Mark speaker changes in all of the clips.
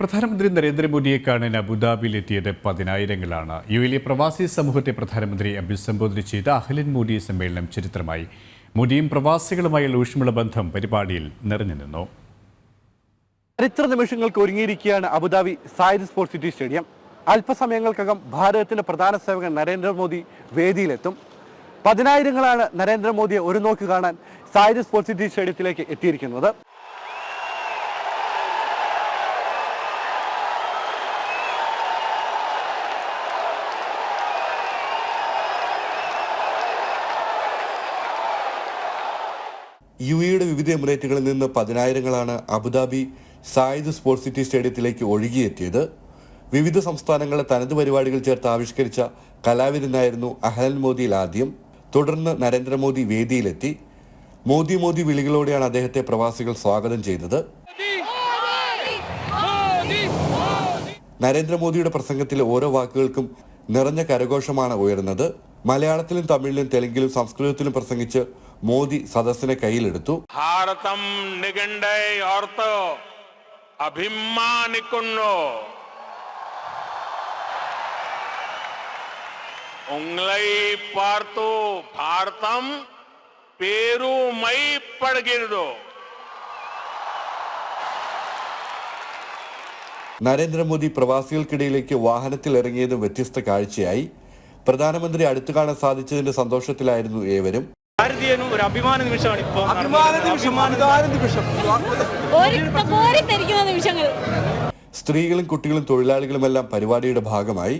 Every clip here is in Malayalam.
Speaker 1: പ്രധാനമന്ത്രി നരേന്ദ്രമോദിയെ കാണാൻ അബുദാബിയിലെത്തിയത് പതിനായിരങ്ങളാണ്. യുഎയിലെ പ്രവാസി സമൂഹത്തെ പ്രധാനമന്ത്രി അഭിസംബോധന ചെയ്ത അഹ്ലൻ മോദി സമ്മേളനം ചരിത്രമായി. മോദിയും പ്രവാസികളുമായുള്ള ഊഷ്മള ബന്ധം പരിപാടിയിൽ നിറഞ്ഞു നിന്നു.
Speaker 2: ചരിത്ര നിമിഷങ്ങൾക്ക് ഒരുങ്ങിയിരിക്കുകയാണ് Abu Dhabi Zayed sports city stadium. അല്പസമയങ്ങൾക്കകം ഭാരതത്തിന്റെ പ്രധാന സേവകൻ നരേന്ദ്രമോദി വേദിയിലെത്തും. പതിനായിരങ്ങളാണ് നരേന്ദ്രമോദിയെ ഒരു നോക്ക് കാണാൻ സായിദ് സ്പോർട്സ് സിറ്റി സ്റ്റേഡിയത്തിലേക്ക് എത്തിയിരിക്കുന്നത്.
Speaker 3: യുഎയുടെ വിവിധ എമിറേറ്റുകളിൽ നിന്ന് പതിനായിരങ്ങളാണ് അബുദാബി സായിദ് സ്പോർട്സ് സിറ്റി സ്റ്റേഡിയത്തിലേക്ക് ഒഴുകിയെത്തിയത്. വിവിധ സംസ്ഥാനങ്ങളെ തനത് പരിപാടികൾ ചേർത്ത് ആവിഷ്കരിച്ച കലാവിരുന്നായിരുന്നു അഹ്ലൻ മോദിയിൽ ആദ്യം. തുടർന്ന് നരേന്ദ്രമോദി വേദിയിലെത്തി. മോദി മോദി വിളികളോടെയാണ് അദ്ദേഹത്തെ പ്രവാസികൾ സ്വാഗതം ചെയ്തത്. നരേന്ദ്രമോദിയുടെ പ്രസംഗത്തിലെ ഓരോ വാക്കുകൾക്കും നിറഞ്ഞ കരഘോഷമാണ് ഉയർന്നത്. മലയാളത്തിലും തമിഴിലും തെലുങ്കിലും സംസ്കൃതത്തിലും പ്രസംഗിച്ച് മോദി സദസ്സിനെ കയ്യിലെടുത്തു.
Speaker 4: ഭാരതം നികണ്ടേ ഓർത്തോ അഭിമാനിക്കുന്നു. ഉംഗ്ലൈ പാർത്തു ഭാരതം പേരുമൈ പടകിരുതോ.
Speaker 3: നരേന്ദ്രമോദി പ്രവാസികൾക്കിടയിലേക്ക് വാഹനത്തിൽ ഇറങ്ങിയതും വ്യത്യസ്ത കാഴ്ചയായി. പ്രധാനമന്ത്രി അടുത്തു കാണാൻ സാധിച്ചതിന്റെ സന്തോഷത്തിലായിരുന്നു ഏവരും.
Speaker 5: ഭാരതീയനും ഒരു അഭിമാന നിമിഷമാണ് ഇപ്പോൾ.
Speaker 3: സ്ത്രീകളും കുട്ടികളും തൊഴിലാളികളുമെല്ലാം പരിപാടിയുടെ ഭാഗമായി.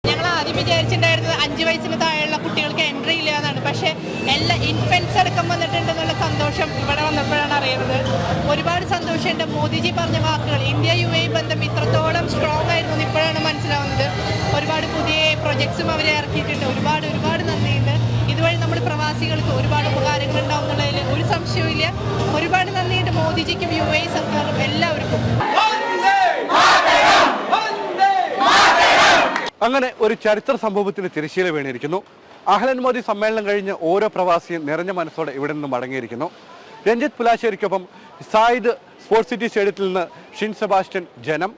Speaker 6: ഞങ്ങൾ ആദ്യം വിചാരിച്ചിട്ടുണ്ടായിരുന്നത് 5 വയസ്സിന് താഴെയുള്ള കുട്ടികൾക്ക് എൻട്രി ഇല്ല എന്നാണ്. പക്ഷേ എല്ലാ ഇൻഫൻസ് അടക്കം വന്നിട്ടുണ്ടെന്നുള്ള സന്തോഷം ഇവിടെ വന്നപ്പോഴാണ് അറിയുന്നത്. ഒരുപാട് സന്തോഷമുണ്ട്. മോദിജി പറഞ്ഞ വാക്കുകൾ, ഇന്ത്യ UAE ബന്ധം ഇത്രത്തോളം സ്ട്രോങ് ആയിരുന്നു ഇപ്പോഴാണ് മനസ്സിലാവുന്നത്. ഒരുപാട് പുതിയ പ്രൊജക്ട്സും അവരെ ഇറക്കിയിട്ടുണ്ട്. ഒരുപാട് നന്ദിയുണ്ട്. ഇതുവഴി നമ്മുടെ പ്രവാസികൾക്ക് ഒരുപാട് ഉപകാരങ്ങൾ ഉണ്ടാവും എന്നുള്ളതിൽ ഒരു സംശയവും ഇല്ല. ഒരുപാട് നന്ദിയുണ്ട് മോദിജിക്കും UAE സർക്കാരും എല്ലാവർക്കും.
Speaker 2: അങ്ങനെ ഒരു ചരിത്ര സംഭവത്തിന് തിരശ്ശീല വീണിരിക്കുന്നു. അഹ്ലൻ മോദി സമ്മേളനം കഴിഞ്ഞ് ഓരോ പ്രവാസിയും നിറഞ്ഞ മനസ്സോടെ ഇവിടെ നിന്ന് മടങ്ങിയിരിക്കുന്നു. രഞ്ജിത്ത് പുലാശ്ശേരിക്കൊപ്പം സായിദ് സ്പോർട്സ് സിറ്റി സ്റ്റേഡിയത്തിൽ നിന്ന് ഷിൻ സെബാസ്റ്റ്യൻ, ജനം.